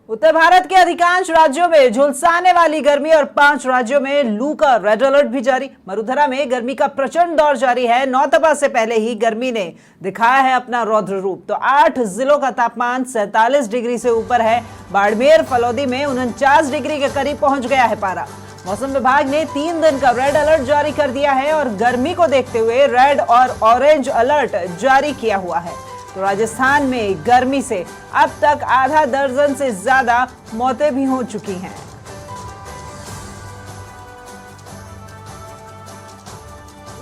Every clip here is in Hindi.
उत्तर भारत के अधिकांश राज्यों में झुलसाने वाली गर्मी और 5 राज्यों में लू का रेड अलर्ट भी जारी। मरुधरा में गर्मी का प्रचंड दौर जारी है। नौतपा से पहले ही गर्मी ने दिखाया है अपना रौद्र रूप। तो 8 जिलों का तापमान 47 डिग्री से ऊपर है। बाड़मेर फलौदी में 49 डिग्री के करीब पहुंच गया है पारा। मौसम विभाग ने 3 दिन का रेड अलर्ट जारी कर दिया है और गर्मी को देखते हुए रेड और ऑरेंज अलर्ट जारी किया हुआ है। तो राजस्थान में गर्मी से अब तक आधा दर्जन से ज्यादा मौतें भी हो चुकी हैं।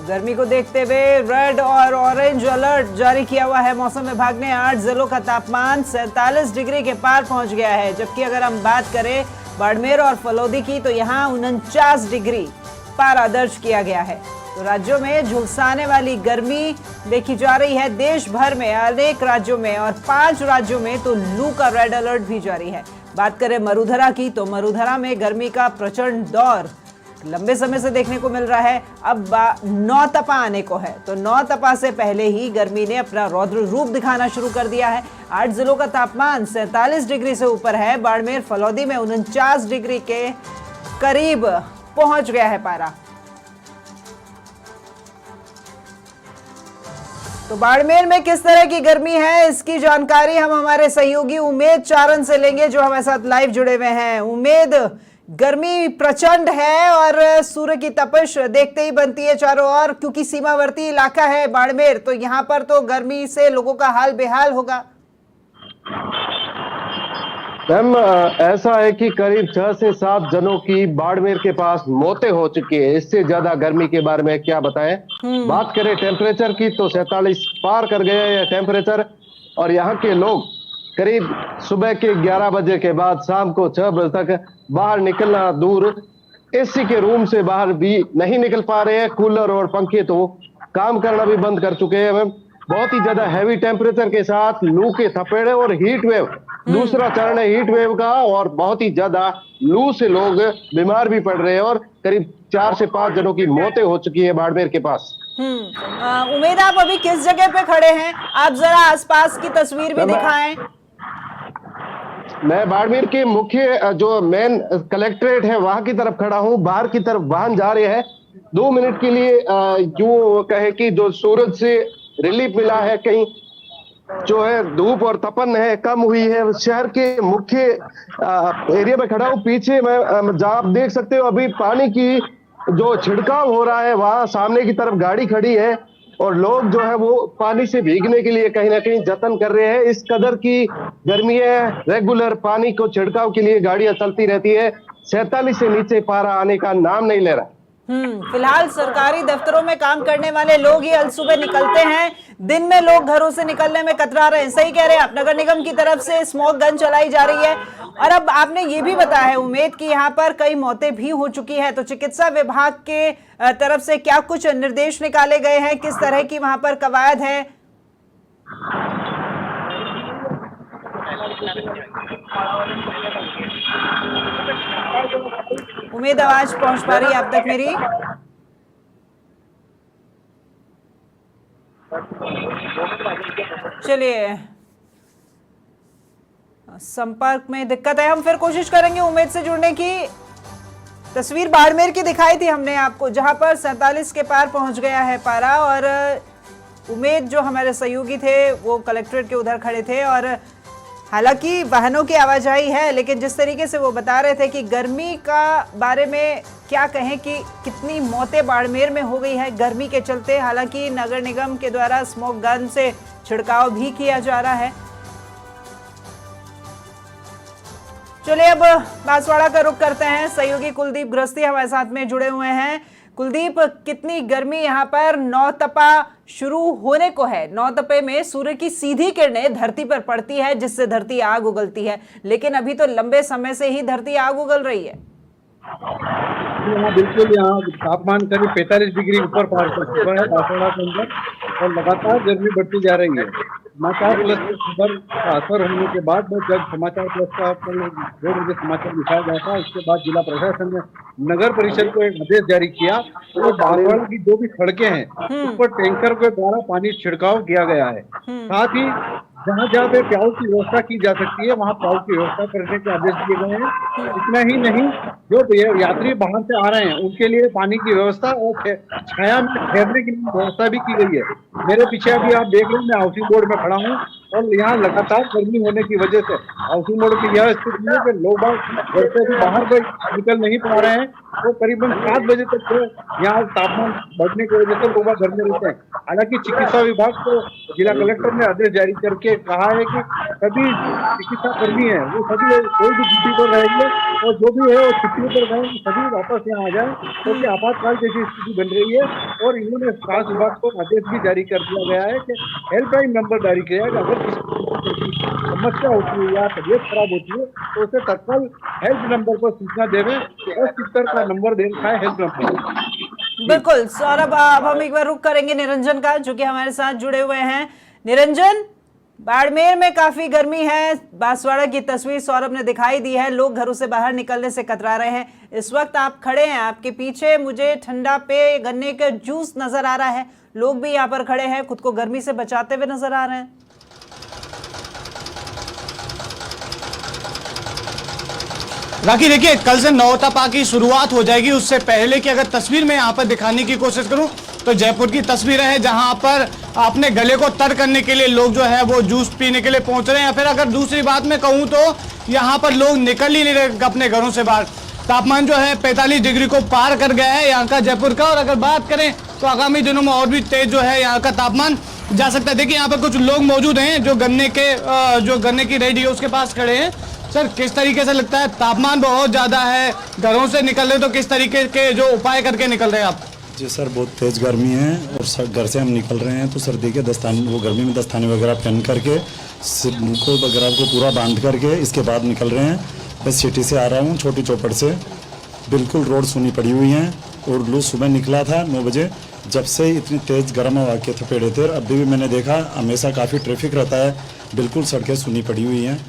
गर्मी को देखते हुए रेड और ऑरेंज अलर्ट जारी किया हुआ है मौसम विभाग ने। 8 जिलों का तापमान 47 डिग्री के पार पहुंच गया है। जबकि अगर हम बात करें बाड़मेर और फलौदी की, तो यहां 49 डिग्री पारा दर्ज किया गया है। तो राज्यों में झुलसाने वाली गर्मी देखी जा रही है। देश भर में अनेक राज्यों में और 5 राज्यों में तो लू का रेड अलर्ट भी जारी है। बात करें मरुधरा की, तो मरुधरा में गर्मी का प्रचंड दौर लंबे समय से देखने को मिल रहा है। अब नौतपा आने को है, तो नौतपा से पहले ही गर्मी ने अपना रौद्र रूप दिखाना शुरू कर दिया है। 8 जिलों का तापमान 47 डिग्री से ऊपर है। बाड़मेर फलौदी में 49 डिग्री के करीब पहुंच गया है पारा। तो बाड़मेर में किस तरह की गर्मी है, इसकी जानकारी हम हमारे सहयोगी उमेद चारण से लेंगे, जो हमारे साथ लाइव जुड़े हुए हैं। उमेद, गर्मी प्रचंड है और सूर्य की तपिश देखते ही बनती है चारों ओर, क्योंकि सीमावर्ती इलाका है बाड़मेर, तो यहाँ पर तो गर्मी से लोगों का हाल बेहाल होगा। मैम, ऐसा है कि करीब 6 से 7 जनों की बाड़मेर के पास मौतें हो चुकी है। इससे ज्यादा गर्मी के बारे में क्या बताएं। बात करें टेम्परेचर की, तो 47 पार कर गया है टेम्परेचर। और यहाँ के लोग करीब सुबह के 11 बजे के बाद शाम को 6 बजे तक बाहर निकलना दूर, एसी के रूम से बाहर भी नहीं निकल पा रहे हैं। कूलर और पंखे तो काम करना भी बंद कर चुके हैं। मैम, बहुत ही ज्यादा हैवी टेम्परेचर के साथ लू के थपेड़े और हीट वेव, दूसरा चरण है हीट वेव का, और बहुत ही ज्यादा लू से लोग बीमार भी पड़ रहे हैं और करीब 4 से 5 जनों की मौतें हो चुकी है बाड़मेर के पास। उमेद, आप अभी किस जगह पे खड़े हैं? आप जरा आसपास की तस्वीर भी दिखाएं। मैं बाड़मेर के मुख्य जो मेन कलेक्ट्रेट है वहां की तरफ खड़ा हूं। बाहर की तरफ वाहन जा रहे हैं। 2 मिनट के लिए यूं कहे कि जो सूरज से रिलीफ मिला है, कहीं जो है धूप और तपन है कम हुई है। शहर के मुख्य एरिया में खड़ा हूं। पीछे मैं जहां आप देख सकते हो अभी पानी की जो छिड़काव हो रहा है, वहां सामने की तरफ गाड़ी खड़ी है और लोग जो है वो पानी से भीगने के लिए कहीं ना कहीं जतन कर रहे हैं। इस कदर की गर्मी है, रेगुलर पानी को छिड़काव के लिए गाड़ियां चलती रहती है। 47 से नीचे पारा आने का नाम नहीं ले रहा। फिलहाल सरकारी दफ्तरों में काम करने वाले लोग ही अलसुबह निकलते हैं। दिन में लोग घरों से निकलने में कतरा रहे हैं। सही कह रहे हैं आप। नगर निगम की तरफ से स्मोक गन चलाई जा रही है। और अब आपने ये भी बताया है उमेद कि यहाँ पर कई मौतें भी हो चुकी है, तो चिकित्सा विभाग के तरफ से क्या कुछ निर्देश निकाले गए हैं? किस तरह की वहां पर कवायद है? उमेद, आवाज पहुंच पा रही है आप तक मेरी? चलिए, संपर्क में दिक्कत है। हम फिर कोशिश करेंगे उमेद से जुड़ने की। तस्वीर बाड़मेर की दिखाई थी हमने आपको, जहां पर 47 के पार पहुंच गया है पारा। और उमेद जो हमारे सहयोगी थे वो कलेक्ट्रेट के उधर खड़े थे। और हालांकि वाहनों की आवाजाही है, लेकिन जिस तरीके से वो बता रहे थे कि गर्मी का बारे में क्या कहें कि कितनी मौतें बाड़मेर में हो गई है गर्मी के चलते। हालांकि नगर निगम के द्वारा स्मोक गन से छिड़काव भी किया जा रहा है। चलिए, अब बांसवाड़ा का रुख करते हैं। सहयोगी कुलदीप गृहस्थी हमारे साथ में जुड़े हुए हैं। कुलदीप, कितनी गर्मी यहाँ पर नौतपा शुरू होने को है। नौतपे में सूर्य की सीधी किरणें धरती पर पड़ती है, जिससे धरती आग उगलती है, लेकिन अभी तो लंबे समय से ही धरती आग उगल रही है। हाँ बिल्कुल, यहाँ तापमान करीब 45 डिग्री ऊपर पार कर चुका है बांसवाड़ा के अंदर और लगातार गर्मी बढ़ती जा रही है। समाचार प्लस की खबर का असर होने के बाद जब समाचार प्लस का 2 बजे समाचार दिखाया गया था, उसके बाद जिला प्रशासन ने नगर परिषद को एक आदेश जारी किया और बांसवाड़ा की जो भी सड़कें हैं उस पर टैंकर के द्वारा पानी छिड़काव किया गया है। साथ ही जहाँ जहाँ पे प्याऊ की व्यवस्था की जा सकती है वहाँ प्याऊ की व्यवस्था करने के आदेश दिए गए हैं। इतना ही नहीं, जो यात्री बाहर से आ रहे हैं उनके लिए पानी की व्यवस्था और छाया में ठहरने की व्यवस्था भी की गई है। मेरे पीछे अभी आप देख रहे हैं, मैं हाउसिंग बोर्ड में खड़ा हूँ और यहाँ लगातार गर्मी होने की वजह से हाउसिंग बोर्ड की यह स्थिति है कि लोग घर से भी बाहर निकल नहीं पा रहे हैं। तो करीबन 7 बजे तक यहाँ तापमान बढ़ने की वजह से लोग घर में रहते हैं। हालांकि चिकित्सा विभाग को जिला कलेक्टर ने आदेश जारी करके कहा है कि सभी चिकित्सा कर्मी है वो सभी कोई भी ड्यूटी पर रहेंगे और जो भी है वो छुट्टियों पर गए सभी वापस यहाँ आ जाए, क्योंकि आपातकाल जैसी स्थिति बन रही है। और इन्होंने स्वास्थ्य विभाग को आदेश भी जारी कर दिया गया है कि हेल्पलाइन नंबर जारी किया है, अगर किसी समस्या होती है या तबियत खराब होती है तो उसे तत्काल हेल्प नंबर पर सूचना देवे। 70 का नंबर दे रखा है हेल्प नंबर। बिल्कुल सौरभ, अब हम एक बार रुक करेंगे निरंजन का, जो कि हमारे साथ जुड़े हुए हैं। निरंजन, बाड़मेर में काफी गर्मी है, बांसवाड़ा की तस्वीर सौरभ ने दिखाई दी है, लोग घरों से बाहर निकलने से कतरा रहे हैं। इस वक्त आप खड़े हैं, आपके पीछे मुझे ठंडा पे गन्ने का जूस नजर आ रहा है, लोग भी यहाँ पर खड़े हैं, खुद को गर्मी से बचाते हुए नजर आ रहे हैं। राखी देखिए, कल से नौतपा की शुरुआत हो जाएगी। उससे पहले की अगर तस्वीर में यहाँ पर दिखाने की कोशिश करूं तो जयपुर की तस्वीर है, जहां पर अपने गले को तर करने के लिए लोग जो है वो जूस पीने के लिए पहुंच रहे हैं। या फिर अगर दूसरी बात में कहूं तो यहाँ पर लोग निकल ही नहीं रहे अपने घरों से बाहर। तापमान जो है 45 डिग्री को पार कर गया है यहाँ का, जयपुर का। और अगर बात करें तो आगामी दिनों में और भी तेज जो है यहाँ का तापमान जा सकता है। देखिए यहाँ पर कुछ लोग मौजूद हैं जो गन्ने की रेहड़ी है उसके पास खड़े हैं। सर, किस तरीके से लगता है, तापमान बहुत ज्यादा है, घरों से निकल रहे तो किस तरीके के जो उपाय करके निकल रहे हैं आप? जी सर, बहुत तेज गर्मी है और घर से हम निकल रहे हैं तो सर्दी के दस्ताने, वो गर्मी में दस्ताने वगैरह पहन करके मुँह को वगैरह को पूरा बांध करके इसके बाद निकल रहे हैं। मैं सिटी से आ रहा हूँ, छोटी चौपड़ से। बिल्कुल रोड सूनी पड़ी हुई हैं और लू सुबह निकला था 9 बजे, जब से इतनी तेज गर्म हवा के थपेड़े थे। अभी भी मैंने देखा हमेशा काफ़ी ट्रैफिक रहता है, बिल्कुल सड़कें सूनी पड़ी हुई हैं।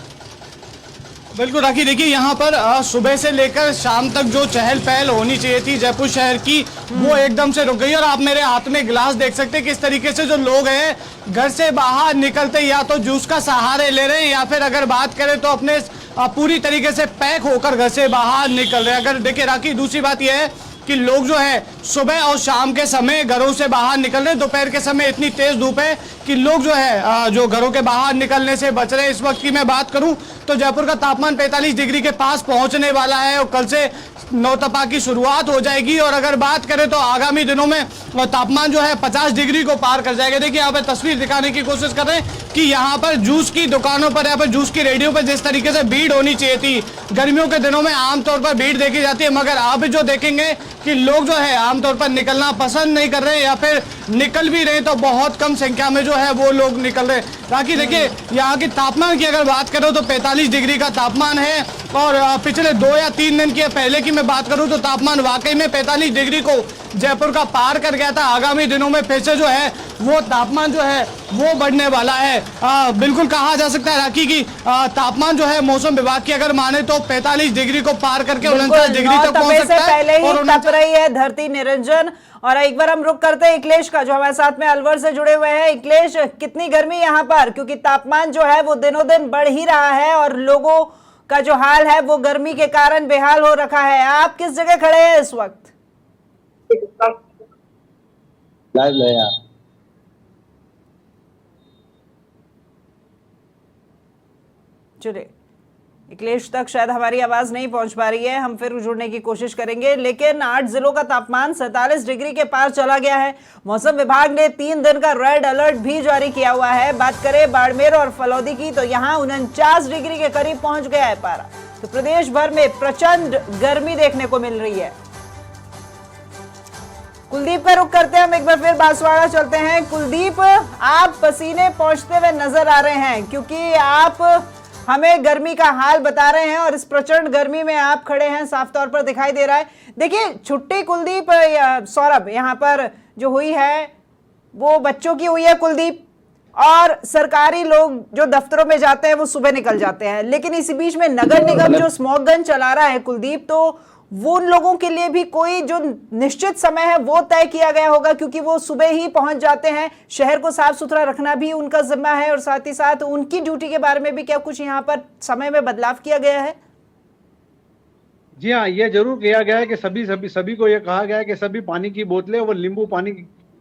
बिल्कुल राखी, देखिए यहाँ पर सुबह से लेकर शाम तक जो चहल पहल होनी चाहिए थी जयपुर शहर की, वो एकदम से रुक गई। और आप मेरे हाथ में गिलास देख सकते हैं किस तरीके से जो लोग हैं घर से बाहर निकलते या तो जूस का सहारे ले रहे हैं या फिर अगर बात करें तो अपने पूरी तरीके से पैक होकर घर से बाहर निकल रहे हैं। अगर देखिए राखी, दूसरी बात यह है कि लोग जो है सुबह और शाम के समय घरों से बाहर निकल रहे हैं। दोपहर के समय इतनी तेज धूप है कि लोग जो है जो घरों के बाहर निकलने से बच रहे हैं। इस वक्त की मैं बात करूं तो जयपुर का तापमान 45 डिग्री के पास पहुंचने वाला है और कल से नौतपा की शुरुआत हो जाएगी। और अगर बात करें तो आगामी दिनों में तापमान जो है 50 डिग्री को पार कर जाएगा। देखिए यहाँ पर तस्वीर दिखाने की कोशिश कर रहे हैं कि यहाँ पर जूस की दुकानों पर, यहाँ पर जूस की रेडियो पर जिस तरीके से भीड़ होनी चाहिए थी, गर्मियों के दिनों में आमतौर पर भीड़ देखी जाती है, मगर आप जो देखेंगे कि लोग जो है आमतौर पर निकलना पसंद नहीं कर रहे हैं या फिर निकल भी रहे तो बहुत कम संख्या में जो है वो लोग निकल रहे हैं। ताकि देखिए यहाँ की तापमान की अगर बात करो तो 45 डिग्री का तापमान है। और पिछले 2 या 3 दिन की पहले की मैं बात करूं तो तापमान वाकई में 45 डिग्री को जयपुर का पार कर गया था। आगामी दिनों में फिर से जो है वो तापमान जो है वो बढ़ने वाला है। बिल्कुल कहा जा सकता है राखी की तापमान जो है मौसम विभाग की अगर माने तो 45 डिग्री को पार करके 49 डिग्री तक पहुंच सकता है। पहले ही तप रही है धरती निरंजन। और एक बार हम रुक करते हैं इकलेश का, जो हमारे साथ में अलवर से जुड़े हुए हैं। इकलेश, कितनी गर्मी यहाँ पर, क्योंकि तापमान जो है वो दिनों दिन बढ़ ही रहा है और लोगों का जो हाल है वो गर्मी के कारण बेहाल हो रखा है। आप किस जगह खड़े हैं इस वक्त? चलिए, इकलेश तक शायद हमारी आवाज नहीं पहुंच पा रही है, हम फिर जुड़ने की कोशिश करेंगे। लेकिन 8 जिलों का तापमान 47 डिग्री के पार चला गया है। मौसम विभाग ने 3 दिन का रेड अलर्ट भी जारी किया हुआ है। बात करें बाड़मेर और फलौदी की तो यहाँ 49 डिग्री के करीब पहुंच गया है पारा। तो प्रदेश भर में प्रचंड गर्मी देखने को मिल रही है। कुलदीप का रुख करते हैं हम एक बार फिर, बांसवाड़ा चलते हैं। कुलदीप, आप पसीने पहुंचते हुए नजर आ रहे हैं क्योंकि आप हमें गर्मी का हाल बता रहे हैं और इस प्रचंड गर्मी में आप खड़े हैं, साफ तौर पर दिखाई दे रहा है। देखिए छुट्टी कुलदीप, सौरभ, यहाँ पर जो हुई है वो बच्चों की हुई है कुलदीप, और सरकारी लोग जो दफ्तरों में जाते हैं वो सुबह निकल जाते हैं। लेकिन इसी बीच में नगर निगम जो स्मॉग गन चला रहा है कुलदीप, तो वो उन लोगों के लिए भी कोई जो निश्चित समय है वो तय किया गया होगा, क्योंकि वो सुबह ही पहुंच जाते हैं, शहर को साफ सुथरा रखना भी उनका जिम्मा है, और साथ ही साथ उनकी ड्यूटी के बारे में भी क्या कुछ यहाँ पर समय में बदलाव किया गया है? जी हाँ, ये जरूर किया गया है कि सभी को ये कहा गया है कि सभी पानी की बोतलें और नींबू पानी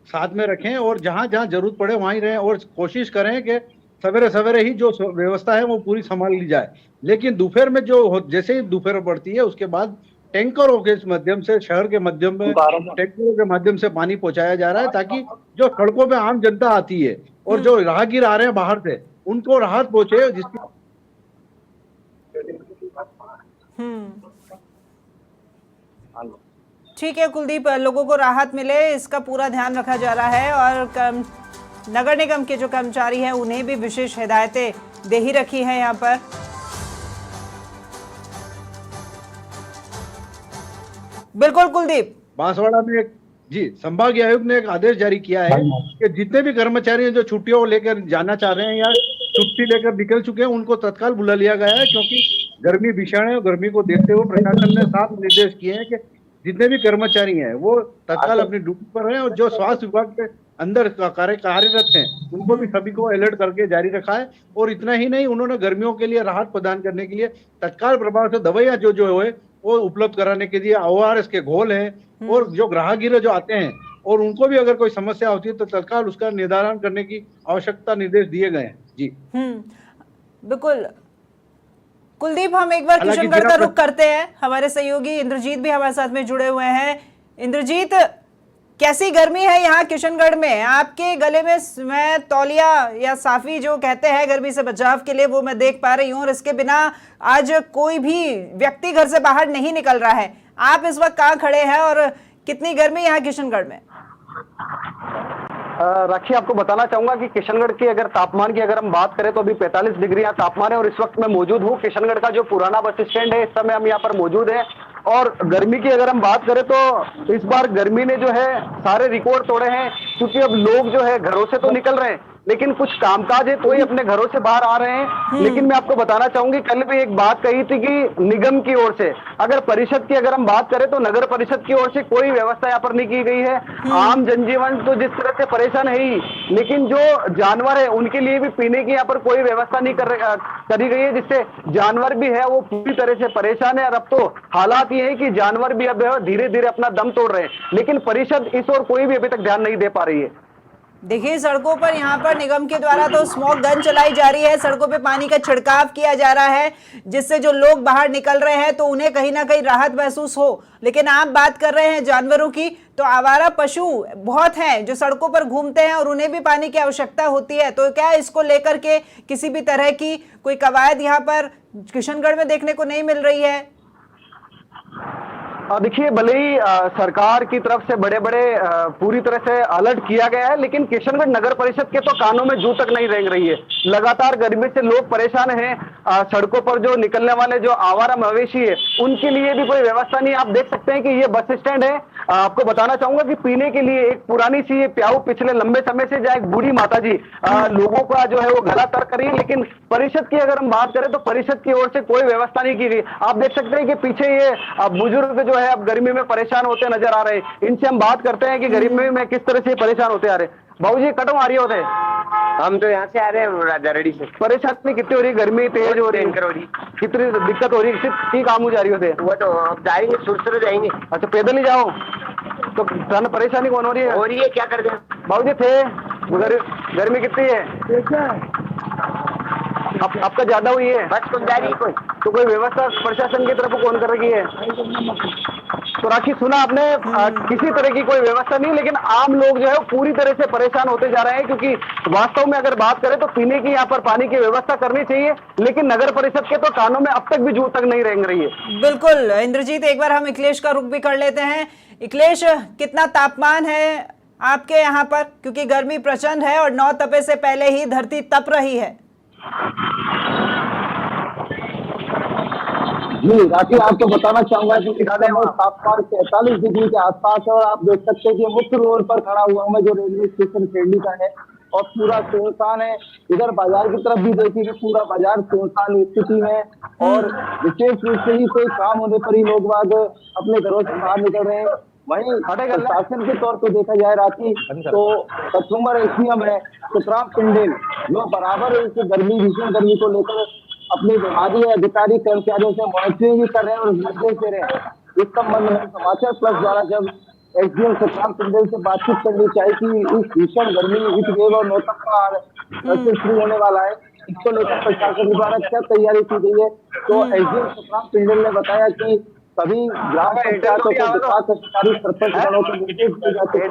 साथ में रखें और जहां जहां जरूरत पड़े वहीं रहें, और कोशिश करें कि सवेरे सवेरे ही जो व्यवस्था है वो पूरी संभाल ली जाए। लेकिन दोपहर में जैसे ही दोपहर पड़ती है उसके बाद टैंकरों के माध्यम से, शहर के माध्यम में टैंकरों के माध्यम से पानी पहुंचाया जा रहा है, ताकि जो सड़कों पे आम जनता आती है और जो राहगीर आ रहे हैं बाहर से उनको राहत पहुंचे। जिसकी ठीक है कुलदीप, लोगों को राहत मिले इसका पूरा ध्यान रखा जा रहा है, और नगर निगम के जो कर्मचारी हैं उन्हें भी विशेष हिदायतें दे ही रखी है यहाँ पर। बिल्कुल कुलदीप। बांसवाड़ा में संभागीय आयुक्त ने एक आदेश जारी किया है कि जितने भी कर्मचारी जो छुट्टियों लेकर जाना चाह रहे हैं या छुट्टी लेकर निकल चुके हैं उनको तत्काल बुला लिया गया है, क्योंकि गर्मी भीषण है और गर्मी को देखते हुए प्रशासन ने साफ निर्देश किए हैं कि जितने भी कर्मचारी हैं वो तत्काल अपनी ड्यूटी पर रहें, और जो स्वास्थ्य विभाग के अंदर कार्यरत हैं उनको भी सभी को अलर्ट करके जारी रखा है। और इतना ही नहीं, उन्होंने गर्मियों के लिए राहत प्रदान करने के लिए तत्काल प्रभाव से दवाइयां जो है वो उपलब्ध कराने के लिए ORS के घोल हैं, और जो ग्राहक जो आते हैं और उनको भी अगर कोई समस्या होती है तो तत्काल उसका निदान करने की आवश्यकता निर्देश दिए गए हैं। जी बिल्कुल कुलदीप, हम एक बार किशनगढ़ का रुख करते हैं। हमारे सहयोगी इंद्रजीत भी हमारे साथ में जुड़े हुए हैं। इंद्रजीत, कैसी गर्मी है यहाँ किशनगढ़ में? आपके गले में मैं तौलिया या साफी जो कहते हैं गर्मी से बचाव के लिए, वो मैं देख पा रही हूँ, और इसके बिना आज कोई भी व्यक्ति घर से बाहर नहीं निकल रहा है। आप इस वक्त कहाँ खड़े हैं और कितनी गर्मी यहाँ किशनगढ़ में? राखी, आपको बताना चाहूंगा कि किशनगढ़ के अगर तापमान की अगर हम बात करें तो अभी 45 डिग्री यहाँ तापमान है, और इस वक्त मैं मौजूद हूँ किशनगढ़ का जो पुराना बस स्टैंड है। इस समय हम यहाँ पर मौजूद हैं, और गर्मी की अगर हम बात करें तो इस बार गर्मी ने जो है सारे रिकॉर्ड तोड़े हैं, क्योंकि अब लोग जो है घरों से तो निकल रहे हैं लेकिन कुछ कामकाज है तो ही अपने घरों से बाहर आ रहे हैं। लेकिन मैं आपको बताना चाहूंगी, कल भी एक बात कही थी कि निगम की ओर से, अगर परिषद की अगर हम बात करें तो नगर परिषद की ओर से कोई व्यवस्था यहाँ पर नहीं की गई है। आम जनजीवन तो जिस तरह से परेशान है ही, लेकिन जो जानवर है उनके लिए भी पीने की यहाँ पर कोई व्यवस्था नहीं करी गई है, जिससे जानवर भी है वो पूरी तरह से परेशान है। और अब तो हालात ये है कि जानवर भी अब धीरे धीरे अपना दम तोड़ रहे हैं, लेकिन परिषद इस ओर कोई भी अभी तक ध्यान नहीं दे पा रही है। देखिए, सड़कों पर यहाँ पर निगम के द्वारा तो स्मोक गन चलाई जा रही है, सड़कों पे पानी का छिड़काव किया जा रहा है, जिससे जो लोग बाहर निकल रहे हैं तो उन्हें कहीं ना कहीं राहत महसूस हो। लेकिन आप बात कर रहे हैं जानवरों की, तो आवारा पशु बहुत हैं जो सड़कों पर घूमते हैं और उन्हें भी पानी की आवश्यकता होती है। तो क्या इसको लेकर के किसी भी तरह की कोई कवायद यहाँ पर किशनगढ़ में देखने को नहीं मिल रही है? देखिए, भले ही सरकार की तरफ से बड़े बड़े पूरी तरह से अलर्ट किया गया है, लेकिन किशनगढ़ नगर परिषद के तो कानों में जू तक नहीं रेंग रही है। लगातार गर्मी से लोग परेशान हैं। सड़कों पर जो निकलने वाले जो आवारा मवेशी है उनके लिए भी कोई व्यवस्था नहीं। आप देख सकते हैं कि ये बस स्टैंड है। आपको बताना चाहूंगा कि पीने के लिए एक पुरानी सी ये प्याऊ पिछले लंबे समय से जहाँ एक बूढ़ी माता जी लोगों का जो है वो गला तर कर रही है, लेकिन परिषद की अगर हम बात करें तो परिषद की ओर से कोई व्यवस्था नहीं की गई। आप देख सकते हैं कि पीछे ये बुजुर्ग जो है अब गर्मी में परेशान होते नजर आ रहे हैं। इनसे हम बात करते हैं कि गर्मी में किस तरह से परेशान होते आ रहे हैं। बाबूजी, कटो आ रही होते हैं? हम तो यहाँ से आ रहे हैं राजारेड्डी से। परेशानी कितनी हो रही है? गर्मी तेज हो रही है, कितनी दिक्कत हो रही है? ठीक काम हो जा रही होते हैं? वो तो अब जाएंगे, सुरसुर जाएंगे। अच्छा, पैदल ही जाओ तो परेशानी कौन हो रही है? हो रही है, क्या कर दें बाबूजी थे गर्मी कितनी है? आपका ज्यादा हुई है? बस कौन जा रही है? कोई तो कोई व्यवस्था प्रशासन की तरफ कौन कर रही है? तो राखी, सुना आपने, किसी तरह की कोई व्यवस्था नहीं, लेकिन आम लोग जो है पूरी तरह से परेशान होते जा रहे हैं, क्योंकि वास्तव में अगर बात करें तो पीने की यहाँ पर पानी की व्यवस्था करनी चाहिए, लेकिन नगर परिषद के तो कानों में अब तक भी जू तक नहीं रेंग रही है। बिल्कुल इंद्रजीत, एक बार हम अखिलेश का रुख भी कर लेते हैं। अखिलेश, कितना तापमान है आपके यहाँ पर? क्योंकि गर्मी प्रचंड है और 9 तपे से पहले ही धरती तप रही है। जी राखी, आपको बताना चाहूंगा कि तापमान 43 डिग्री के आसपास है, और आप देख सकते हैं कि मुख्य रोड पर खड़ा हुआ हूं मैं, जो रेलवे स्टेशन शिरडी का है। और पूरा सुनसान है। इधर बाजार की तरफ भी देखिए कि पूरा बाजार सुनसान स्थिति है और विशेष रूप से ही कोई काम होने पर ही लोग बाग अपने घरों से बाहर निकल रहे हैं। वहीं प्रशासन के तौर पे देखा जाए राखी तो कचुम्बर एसडीएम है सुखराम पिंडेल जो बराबर इस गर्मी भीषण गर्मी को लेकर अपने विभागीय अधिकारी कर्मचारियों से मॉनिटरिंग भी कर रहे हैं और निर्देश दे रहे हैं। इस संबंध में समाचार प्लस द्वारा जब एसडीएम सुखराम पिंडेल से बातचीत करनी चाहिए कि इस भीषण गर्मी हीट वेव और नौतपा शुरू होने वाला है, इसको लेकर प्रशासन द्वारा क्या तैयारी की गई है, तो एसडीएम सुखराम पिंडेल ने बताया कि सभी ग्राम पंचायतों को विकास अधिकारी सरपंच वालों को निर्देश दिए जाते हैं,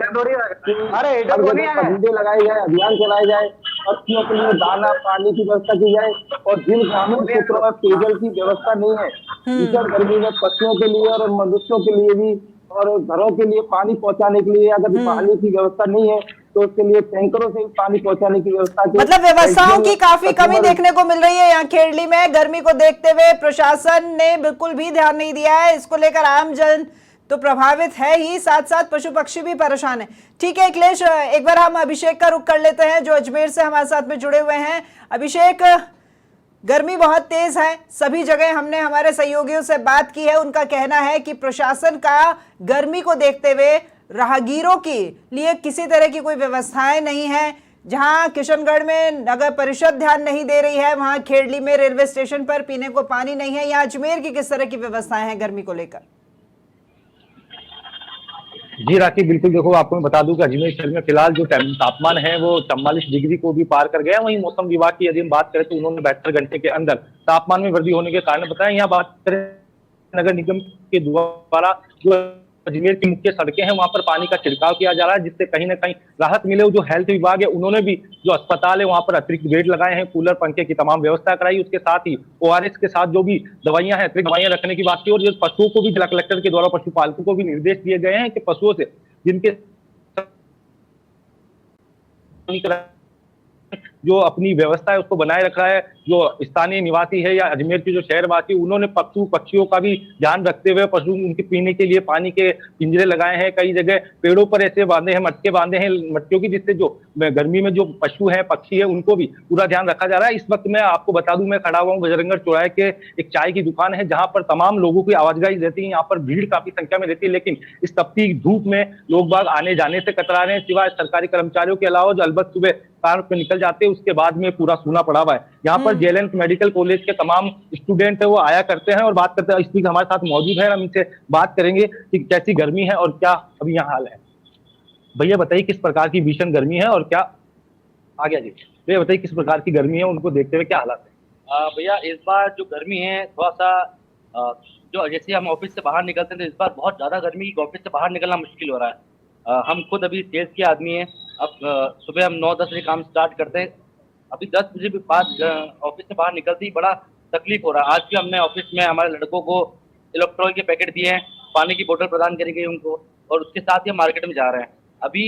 झंडे लगाए जाए, अभियान चलाए जाए, पक्षियों के लिए दाना पानी की व्यवस्था की जाए और जिन ग्रामीण क्षेत्रों में पेयजल की व्यवस्था नहीं है, भीषण गर्मी में पक्षियों के लिए और मनुष्यों के लिए भी और घरों के लिए पानी पहुंचाने के लिए अगर पानी की व्यवस्था नहीं है तो उसके लिए टैंकरों से पानी पहुंचाने की व्यवस्था की मतलब व्यवस्थाओं की काफी कमी देखने को मिल रही है यहाँ खेड़ली में। गर्मी को देखते हुए प्रशासन ने बिल्कुल भी ध्यान नहीं दिया है, इसको लेकर आम जन तो प्रभावित है ही, साथ साथ पशु पक्षी भी परेशान है। ठीक है अखिलेश, एक बार हम अभिषेक का रुख कर लेते हैं जो अजमेर से हमारे साथ में जुड़े हुए हैं। अभिषेक, गर्मी बहुत तेज है, सभी जगह हमने हमारे सहयोगियों से बात की है, उनका कहना है कि प्रशासन का गर्मी को देखते हुए राहगीरों के लिए किसी तरह की कोई व्यवस्थाएं नहीं है। जहां किशनगढ़ में नगर परिषद ध्यान नहीं दे रही है, वहां खेड़ली में रेलवे स्टेशन पर पीने को पानी नहीं है। यहाँ अजमेर की किस तरह की व्यवस्थाएं हैं गर्मी को लेकर? जी राखी, बिल्कुल देखो, आपको मैं बता दूं कि अजमेर शहर में फिलहाल जो तापमान है वो 44 डिग्री को भी पार कर गया। वहीं मौसम विभाग की यदि हम बात करें तो उन्होंने 72 घंटे के अंदर तापमान में वृद्धि होने के कारण बताया। यहाँ बात करें नगर निगम के द्वारा जो अजमेर की मुख्य सड़कें हैं वहां पर पानी का छिड़काव किया जा रहा है, जिससे कहीं ना कहीं राहत मिले। जो हेल्थ विभाग है उन्होंने भी जो अस्पताल है वहां पर अतिरिक्त बेड लगाए हैं, कूलर पंखे की तमाम व्यवस्था कराई। उसके साथ ही ORS के साथ जो भी दवाइयां हैं, अतिरिक्त दवाइयां रखने की बात की। और जो पशुओं को भी जिला कलेक्टर के द्वारा पशुपालकों को भी निर्देश दिए गए हैं कि पशुओं से जिनके जो अपनी व्यवस्था है उसको बनाए रखा है। जो स्थानीय निवासी है या अजमेर के जो शहरवासी, उन्होंने पक्षियों का भी ध्यान रखते हुए पशु उनके पीने के लिए पानी के पिंजरे लगाए हैं। कई जगह पेड़ों पर ऐसे बांधे हैं, मटके बांधे हैं मटकियों की, जिससे जो गर्मी में जो पशु है पक्षी है उनको भी पूरा ध्यान रखा जा रहा है। इस वक्त मैं आपको बता दूं, मैं खड़ा हुआ हूँ बजरंगगढ़ चौराहे के एक चाय की दुकान है जहां पर तमाम लोगों की आवाजाही रहती है। यहाँ पर भीड़ काफी संख्या में रहती है, लेकिन इस तपती धूप में लोग बाग आने जाने से कतरा रहे हैं। सिवाय सरकारी कर्मचारियों के अलावा जो अलबत्त सुबह कार पे निकल जाते हैं, उसके बाद में पूरा सूना पड़ा हुआ है। यहाँ पर JLN मेडिकल कॉलेज के तमाम स्टूडेंट है वो आया करते हैं और बात करते हैं। स्पीकर हमारे साथ मौजूद है, हम इनसे बात करेंगे कि कैसी गर्मी है और क्या अभी यहाँ हाल है। भैया बताइए किस प्रकार की भीषण गर्मी है और क्या आ गया जी, भैया बताइए किस प्रकार की गर्मी है, उनको देखते हुए क्या हालात है? भैया इस बार जो गर्मी है थोड़ा सा जो जैसे हम ऑफिस से बाहर निकलते हैं तो इस बार बहुत ज्यादा गर्मी, ऑफिस से बाहर निकलना मुश्किल हो रहा है। हम खुद अभी सेल्स के आदमी हैं। अब सुबह हम 9-10 बजे काम स्टार्ट करते हैं, अभी 10 बजे के बाद ऑफिस से बाहर निकलते ही बड़ा तकलीफ हो रहा है। आज भी हमने ऑफिस में हमारे लड़कों को इलेक्ट्रॉल के पैकेट दिए हैं, पानी की बोतल प्रदान करी गई उनको, और उसके साथ ही हम मार्केट में जा रहे हैं। अभी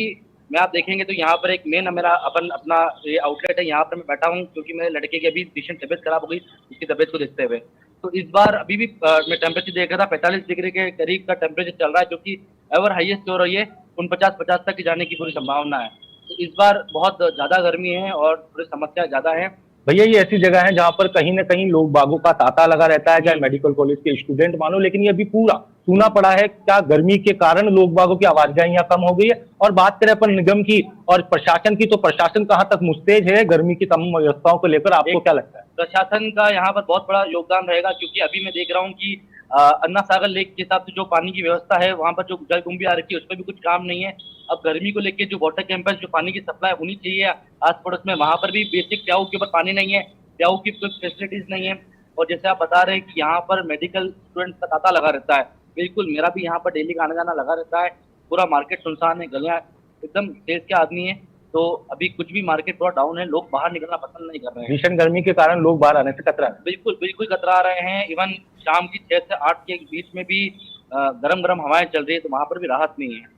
मैं आप देखेंगे तो यहाँ पर एक मेन मेरा अपना ये आउटलेट है, यहाँ पर मैं बैठा हूँ क्योंकि मेरे लड़के की अभी भीषण तबियत खराब हो गई, उसकी तबियत को देखते हुए। तो इस बार अभी भी मैं टेम्परेचर देख रहा था, 45 डिग्री के करीब का टेम्परेचर चल रहा है, जो कि एवर हाईएस्ट हो रही है। 49-50 तक जाने की पूरी संभावना है। तो इस बार बहुत ज्यादा गर्मी है और थोड़ी समस्या ज्यादा है। भैया ये ऐसी जगह है जहाँ पर कहीं ना कहीं लोग बागों का तांता लगा रहता है, चाहे मेडिकल कॉलेज के स्टूडेंट मानो, लेकिन ये अभी पूरा सूना पड़ा है। क्या गर्मी के कारण लोग बागों की आवाजाही यहाँ कम हो गई है? और बात करें अपन निगम की और प्रशासन की, तो प्रशासन कहाँ तक मुस्तैद है गर्मी की तमाम व्यवस्थाओं को लेकर? आपको क्या लगता है? प्रशासन का यहाँ पर बहुत बड़ा योगदान रहेगा, क्योंकि अभी मैं देख रहा हूँ कि अन्ना सागर लेक के हिसाब से जो पानी की व्यवस्था है वहाँ पर जो जलकुंभी आ रखी है उस पर भी कुछ काम नहीं है। अब गर्मी को लेकर जो वाटर कैंपस जो पानी की सप्लाई होनी चाहिए आस पड़ोस में, वहाँ पर भी बेसिक प्याऊ के ऊपर पानी नहीं है, प्याऊ की कोई फैसिलिटीज नहीं है। और जैसे आप बता रहे हैं कि यहाँ पर मेडिकल स्टूडेंट का तांता लगा रहता है, बिल्कुल मेरा भी यहाँ पर डेली का आना जाना लगा रहता है। पूरा मार्केट सुनसान है, गलियाँ एकदम तेज के आदमी है, तो अभी कुछ भी मार्केट थोड़ा डाउन है, लोग बाहर निकलना पसंद नहीं कर रहे हैं। भीषण गर्मी के कारण लोग बाहर आने से कतरा रहे हैं। बिल्कुल कतरा रहे हैं। इवन शाम की 6 से 8 के बीच में भी गरम हवाएं चल रही है, तो वहां पर भी राहत नहीं है।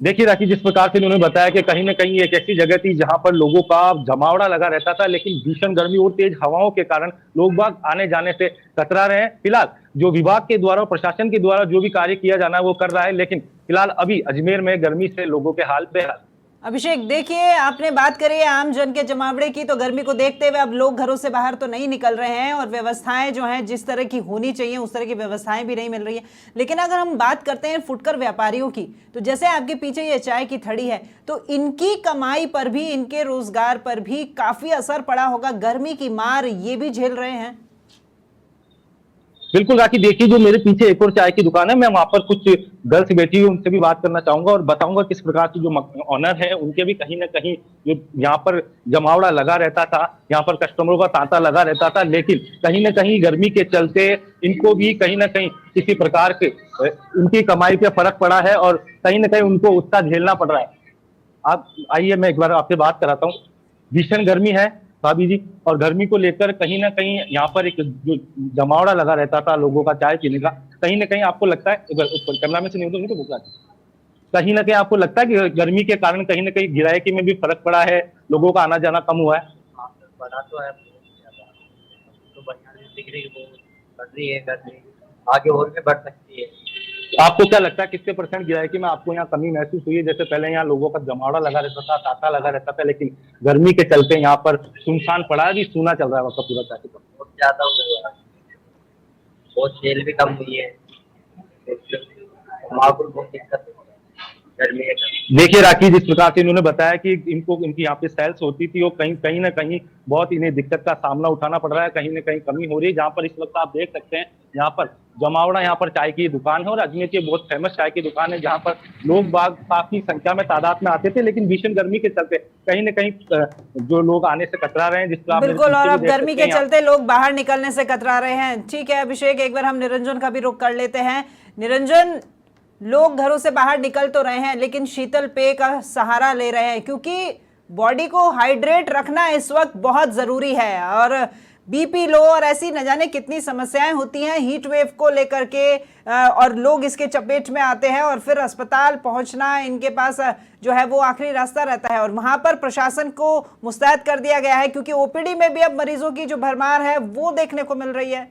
देखिए राखी, जिस प्रकार से उन्होंने बताया कि कहीं ना कहीं एक ऐसी जगह थी जहां पर लोगों का जमावड़ा लगा रहता था, लेकिन भीषण गर्मी और तेज हवाओं के कारण लोग बाग आने जाने से कतरा रहे हैं। फिलहाल जो विभाग के द्वारा, प्रशासन के द्वारा जो भी कार्य किया जाना है वो कर रहा है, लेकिन फिलहाल अभी अजमेर में गर्मी से लोगों के हाल बेहाल। अभिषेक, देखिए आपने बात करी है आम जन के जमावड़े की, तो गर्मी को देखते हुए अब लोग घरों से बाहर तो नहीं निकल रहे हैं और व्यवस्थाएं जो हैं जिस तरह की होनी चाहिए उस तरह की व्यवस्थाएं भी नहीं मिल रही है। लेकिन अगर हम बात करते हैं फुटकर व्यापारियों की, तो जैसे आपके पीछे ये चाय की थड़ी है, तो इनकी कमाई पर भी, इनके रोजगार पर भी काफी असर पड़ा होगा। गर्मी की मार ये भी झेल रहे हैं। बिल्कुल राखी, देखिए जो मेरे पीछे एक और चाय की दुकान है, मैं वहां पर कुछ गर्ल्स बैठी हुई उनसे भी बात करना चाहूंगा और बताऊंगा किस प्रकार से जो ऑनर है उनके भी कहीं ना कहीं जो यहाँ पर जमावड़ा लगा रहता था, यहाँ पर कस्टमरों का तांता लगा रहता था, लेकिन कहीं ना कहीं गर्मी के चलते इनको भी कहीं ना कहीं किसी प्रकार के उनकी कमाई पे फर्क पड़ा है और कहीं ना कहीं उनको उसका झेलना पड़ रहा है। आप आइए, मैं एक बार आपसे बात कराता हूँ। भीषण गर्मी है भाभी जी, और गर्मी को लेकर कहीं ना कहीं यहाँ पर एक जो जमावड़ा लगा रहता था लोगों का चाय पीने का, कहीं ना कहीं आपको लगता है, कैमरा में से नहीं तो बुक कहीं ना कहीं आपको लगता है कि गर्मी के कारण कहीं ना कहीं गिरायकी में भी फर्क पड़ा है, लोगों का आना जाना कम हुआ है? बना तो है, तो 42 डिग्री बढ़ रही है गर्मी, आगे और भी बढ़ सकती है। आपको क्या लगता है कितने % गिरायकी में आपको यहाँ कमी महसूस हुई है? जैसे पहले यहाँ लोगों का जमावड़ा लगा रहता था, तांता लगा रहता था, लेकिन गर्मी के चलते यहाँ पर सुनसान पड़ा है, भी सूना चल रहा है वक्त पूरा चाय। बहुत ज्यादा हुआ है, बहुत सेल भी कम हुई है, बहुत दिक्कत गर्मी है। देखिए राखी, जिस प्रकार से इन्होंने बताया कि इनकी यहाँ पे सेल्स होती थी और कहीं ना कहीं बहुत इन्हें दिक्कत का सामना उठाना पड़ रहा है, कहीं ना कहीं कमी हो रही है। जहाँ पर इस वक्त आप देख सकते हैं यहाँ पर जमावड़ा, यहाँ पर चाय की दुकान है और अजमेर की बहुत फेमस चाय की दुकान है, जहाँ पर लोग बाग काफी संख्या में तादाद में आते थे, लेकिन भीषण गर्मी के चलते कहीं ना कहीं जो लोग आने से कतरा रहे हैं। जिस तरह बिल्कुल, और अब गर्मी के चलते लोग बाहर निकलने से कतरा रहे हैं। ठीक है अभिषेक, एक बार हम निरंजन का भी रुख कर लेते हैं। निरंजन, लोग घरों से बाहर निकल तो रहे हैं लेकिन शीतल पेय का सहारा ले रहे हैं, क्योंकि बॉडी को हाइड्रेट रखना इस वक्त बहुत जरूरी है। और बीपी लो और ऐसी न जाने कितनी समस्याएं होती हैं हीट वेव को लेकर के, और लोग इसके चपेट में आते हैं और फिर अस्पताल पहुंचना इनके पास जो है वो आखिरी रास्ता रहता है। और वहां पर प्रशासन को मुस्तैद कर दिया गया है, क्योंकि ओपीडी में भी अब मरीजों की जो भरमार है वो देखने को मिल रही है।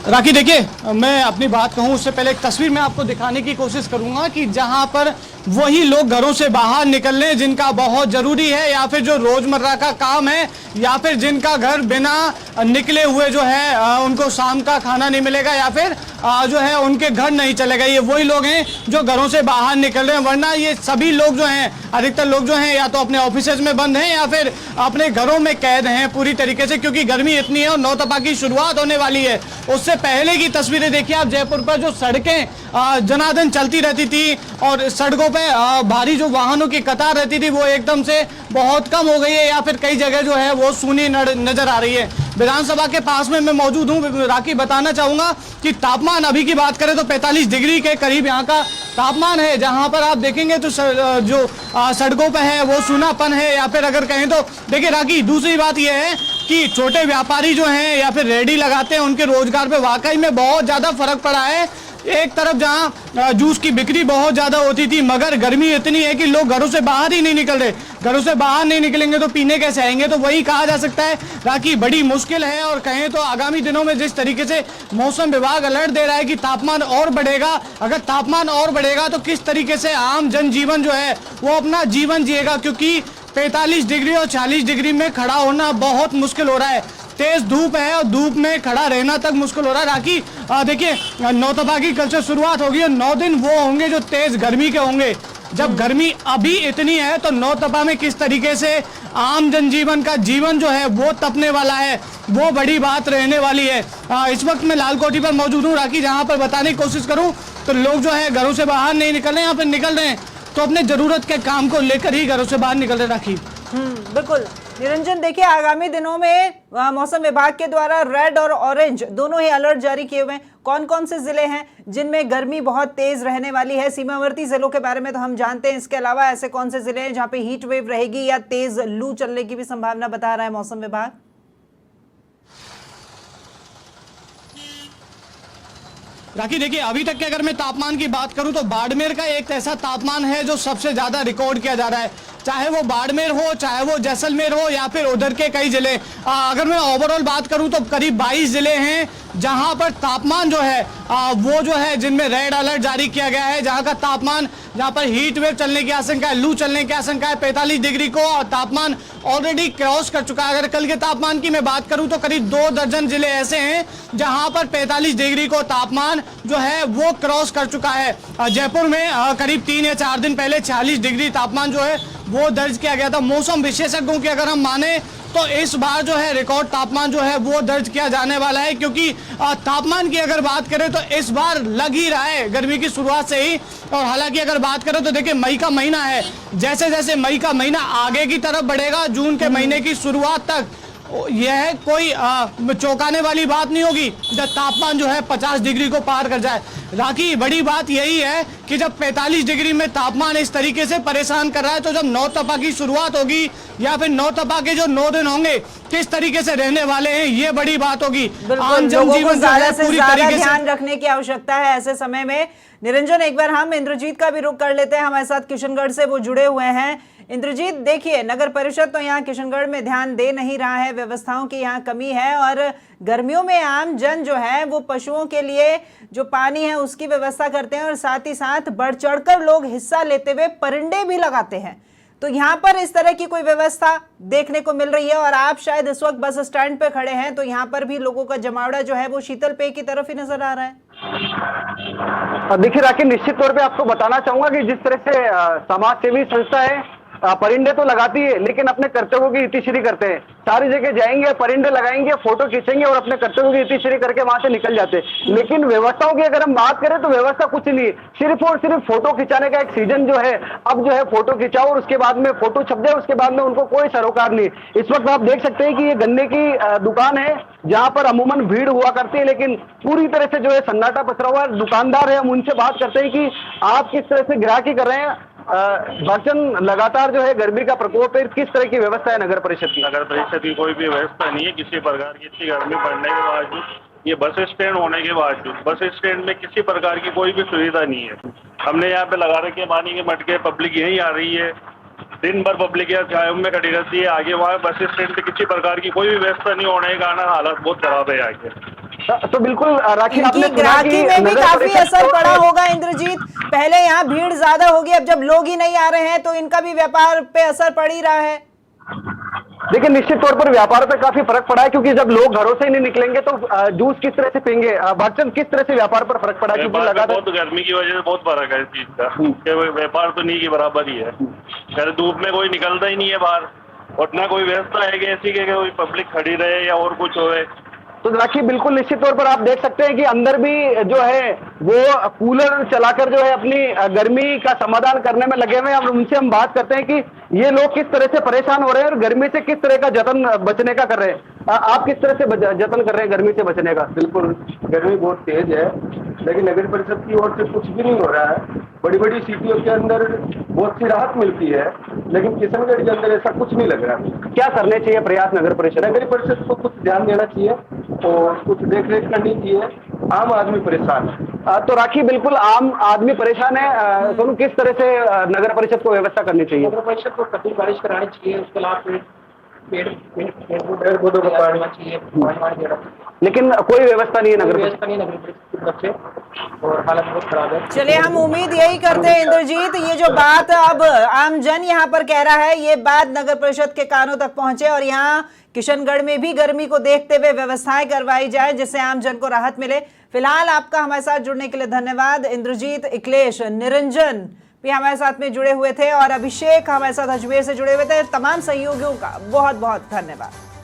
राखी, देखिए मैं अपनी बात कहूं उससे पहले एक तस्वीर मैं आपको दिखाने की कोशिश करूंगा कि जहां पर वही लोग घरों से बाहर निकलने जिनका बहुत जरूरी है, या फिर जो रोजमर्रा का काम है, या फिर जिनका घर बिना निकले हुए जो है उनको शाम का खाना नहीं मिलेगा, या फिर जो है उनके घर नहीं चलेगा, ये वही लोग हैं जो घरों से बाहर निकल रहे हैं। वरना ये सभी लोग जो हैं, अधिकतर लोग जो हैं या तो अपने ऑफिसेज में बंद हैं या फिर अपने घरों में कैद हैं पूरी तरीके से, क्योंकि गर्मी इतनी है और नौतपा की शुरुआत होने वाली है। उससे पहले की तस्वीरें देखिए आप, जयपुर पर जो सड़कें जनादन चलती रहती थी और सड़कों पे भारी जो वाहनों की कतार रहती थी वो एकदम से बहुत कम हो गई है, या फिर कई जगह जो है वो सूनी नजर आ रही है। विधानसभा के पास में मैं मौजूद हूँ। राखी, बताना चाहूंगा कि तापमान अभी की बात करें तो 45 डिग्री के करीब यहाँ का तापमान है। जहां पर आप देखेंगे तो जो सड़कों पे है वो सूनापन है, या फिर अगर कहें तो देखिए राखी, दूसरी बात यह है कि छोटे व्यापारी जो हैं या फिर रेडी लगाते हैं उनके रोजगार पे वाकई में बहुत ज्यादा फर्क पड़ा है। एक तरफ जहां जूस की बिक्री बहुत ज्यादा होती थी, मगर गर्मी इतनी है कि लोग घरों से बाहर ही नहीं निकल रहे। घरों से बाहर नहीं निकलेंगे तो पीने कैसे आएंगे? तो वही कहा जा सकता है राखी, बड़ी मुश्किल है। और कहें तो आगामी दिनों में जिस तरीके से मौसम विभाग अलर्ट दे रहा है कि तापमान और बढ़ेगा, अगर तापमान और बढ़ेगा तो किस तरीके से आम जनजीवन जो है वो अपना जीवन जिएगा, क्योंकि 45 डिग्री और 40 डिग्री में खड़ा होना बहुत मुश्किल हो रहा है। तेज धूप है और धूप में खड़ा रहना तक मुश्किल हो रहा है। राखी, देखिए नौतपा की कल से शुरुआत होगी और 9 दिन वो होंगे जो तेज गर्मी के होंगे। जब गर्मी अभी इतनी है तो नौतपा में किस तरीके से आम जनजीवन का जीवन जो है वो तपने वाला है, वो बड़ी बात रहने वाली है। इस वक्त मैं लालकोठी पर मौजूद हूँ राखी, जहाँ पर बताने की कोशिश करूँ तो लोग जो है घरों से बाहर नहीं निकल रहे हैं, यहाँ पर निकल रहे हैं तो अपने जरूरत के काम को लेकर ही घरों से बाहर निकल रहे। राखी, बिल्कुल। निरंजन, देखिए आगामी दिनों में मौसम विभाग के द्वारा रेड और ऑरेंज दोनों ही अलर्ट जारी किए हुए हैं। कौन कौन से जिले हैं जिनमें गर्मी बहुत तेज रहने वाली है? सीमावर्ती जिलों के बारे में तो हम जानते हैं, इसके अलावा ऐसे कौन से जिले हैं जहां पे हीट वेव रहेगी या तेज लू चलने की भी संभावना बता रहा है मौसम विभाग? राखी, देखिए अभी तक के अगर मैं तापमान की बात करूं तो बाड़मेर का एक ऐसा तापमान है जो सबसे ज्यादा रिकॉर्ड किया जा रहा है। चाहे वो बाड़मेर हो, चाहे वो जैसलमेर हो, या फिर उधर के कई जिले। अगर मैं ओवरऑल बात करूं तो करीब 22 जिले हैं जहां पर तापमान जो है वो जो है जिनमें रेड अलर्ट जारी किया गया है, जहां का तापमान, जहां पर हीट वेव चलने की आशंका है, लू चलने की आशंका है 45 डिग्री को, और तापमान ऑलरेडी क्रॉस कर चुका है। अगर कल के तापमान की मैं बात करूं तो करीब 2 दर्जन जिले ऐसे हैं जहां पर 45 डिग्री को तापमान जो है वो क्रॉस कर चुका है। जयपुर में करीब 3 या 4 दिन पहले 46 डिग्री तापमान जो है वो दर्ज किया गया था। मौसम विशेषज्ञों की अगर हम माने तो इस बार जो है रिकॉर्ड तापमान जो है वो दर्ज किया जाने वाला है, क्योंकि तापमान की अगर बात करें तो इस बार लग ही रहा है गर्मी की शुरुआत से ही। और हालांकि अगर बात करें तो देखिए मई का महीना है, जैसे जैसे मई का महीना आगे की तरफ बढ़ेगा, जून के महीने की शुरुआत तक यह कोई चौंकाने वाली बात नहीं होगी जब तापमान जो है 50 डिग्री को पार कर जाए। राखी, बड़ी बात यही है कि जब 45 डिग्री में तापमान इस तरीके से परेशान कर रहा है, तो जब नौतपा की शुरुआत होगी या फिर नौतपा के जो 9 दिन होंगे किस तरीके से रहने वाले हैं, ये बड़ी बात होगी। आम जनजीवन ज्यादा से ज्यादा ध्यान रखने की आवश्यकता है ऐसे समय में। निरंजन, एक बार हम इंद्रजीत का भी रुख कर लेते हैं, हमारे साथ किशनगढ़ से वो जुड़े हुए हैं। इंद्रजीत, देखिए नगर परिषद तो यहाँ किशनगढ़ में ध्यान दे नहीं रहा है, व्यवस्थाओं की यहाँ कमी है, और गर्मियों में आम जन जो है वो पशुओं के लिए जो पानी है उसकी व्यवस्था करते हैं, और साथ ही साथ बढ़ चढ़कर लोग हिस्सा लेते हुए परिंदे भी लगाते हैं। तो यहाँ पर इस तरह की कोई व्यवस्था देखने को मिल रही है, और आप शायद इस वक्त बस स्टैंड पे खड़े हैं, तो यहाँ पर भी लोगों का जमावड़ा जो है वो शीतल पेय की तरफ ही नजर आ रहा है। देखिए राखी, निश्चित तौर पे आपको बताना चाहूंगा कि जिस तरह से समाज सेवी संस्था है परिंदे तो लगाती है, लेकिन अपने कर्तव्यों की इतिश्री करते हैं। सारी जगह जाएंगे, परिंदे लगाएंगे, फोटो खींचेंगे और अपने कर्तव्यों की इतिश्री करके वहां से निकल जाते हैं। लेकिन व्यवस्थाओं की अगर हम बात करें तो व्यवस्था कुछ नहीं, सिर्फ और सिर्फ फोटो खिंचाने का एक सीजन जो है, अब जो है फोटो खिंचाओ और उसके बाद में फोटो छप जाए, उसके बाद में उनको कोई सरोकार नहीं। इस वक्त आप देख सकते हैं कि ये गन्ने की दुकान है जहां पर अमूमन भीड़ हुआ करती है, लेकिन पूरी तरह से जो है सन्नाटा पसरा हुआ है। दुकानदार है, हम उनसे बात करते हैं कि आप किस तरह से ग्राहकी कर रहे हैं। भक्तन, लगातार जो है गर्मी का प्रकोप है, किस तरह की व्यवस्था है नगर परिषद की? नगर परिषद की कोई भी व्यवस्था नहीं है किसी प्रकार की। इतनी गर्मी पड़ने के बावजूद, ये बस स्टैंड होने के बावजूद बस स्टैंड में किसी प्रकार की कोई भी सुविधा नहीं है। हमने यहाँ पे लगा रखे पानी के मटके, पब्लिक यहीं आ रही है, दिन भर पब्लिक यहाँ छायों में खड़ी रहती है। आगे वहाँ बस स्टैंड पे किसी प्रकार की कोई भी व्यवस्था नहीं होने के कारण हालत बहुत खराब है आगे। तो बिल्कुल राखी, आपने ग्राहकी में भी काफी असर पड़ा होगा इंद्रजीत। पहले यहाँ भीड़ ज्यादा होगी, अब जब लोग ही नहीं आ रहे हैं तो इनका भी व्यापार पे असर पड़ ही रहा है। देखिए निश्चित तौर पर व्यापार पे काफी फर्क पड़ा है, क्योंकि जब लोग घरों से ही नहीं निकलेंगे तो जूस किस तरह से पीएंगे। भक्तन, किस तरह से व्यापार पर फर्क पड़ा? क्योंकि लगातार बहुत गर्मी की वजह से बहुत फर्क है इस चीज का। व्यापार तो नहीं के बराबर ही है। खैर धूप में कोई निकलता ही नहीं है बाहर, और ना कोई व्यवस्था है कि ऐसी कि कोई पब्लिक खड़ी रहे या और कुछ हो। तो राखी, बिल्कुल निश्चित तौर पर आप देख सकते हैं कि अंदर भी जो है वो कूलर चलाकर जो है अपनी गर्मी का समाधान करने में लगे हुए हैं। अब उनसे हम बात करते हैं कि ये लोग किस तरह से परेशान हो रहे हैं और गर्मी से किस तरह का जतन बचने का कर रहे हैं। आप किस तरह से जतन कर रहे हैं गर्मी से बचने का? बिल्कुल, गर्मी बहुत तेज है, लेकिन नगर परिषद की ओर से कुछ भी नहीं हो रहा है। बड़ी बड़ी सिटियों के अंदर बहुत सी राहत मिलती है, लेकिन किशनगढ़ के अंदर ऐसा कुछ नहीं लग रहा। क्या करने चाहिए प्रयास नगर परिषद? नगर परिषद को कुछ ध्यान देना चाहिए और कुछ देख रेख करनी चाहिए। आम आदमी परेशान है। तो राखी, बिल्कुल आम आदमी परेशान है। सोनू, किस तरह से नगर परिषद को व्यवस्था करनी चाहिए? नगर परिषद को कटी बारिश करानी चाहिए, उसके अलावा पेड़ पौधों को काटना चाहिए, लेकिन कोई व्यवस्था नहीं है नगर व्यवस्था नहीं नगर परिषद की तरफ से, और हालत बहुत खराब है। चलिए, हम उम्मीद यही करते हैं इंद्रजीत, ये जो बात अब आम जन यहाँ पर कह रहा है, ये बात नगर परिषद के कानों तक पहुंचे और यहाँ किशनगढ़ में भी गर्मी को देखते हुए व्यवस्थाएं करवाई जाए जिससे आम जन को राहत मिले। फिलहाल आपका हमारे साथ जुड़ने के लिए धन्यवाद। इंद्रजीत, इकलेश, निरंजन भी हमारे साथ में जुड़े हुए थे और अभिषेक हमारे साथ अजमेर से जुड़े हुए थे। तमाम सहयोगियों का बहुत बहुत धन्यवाद।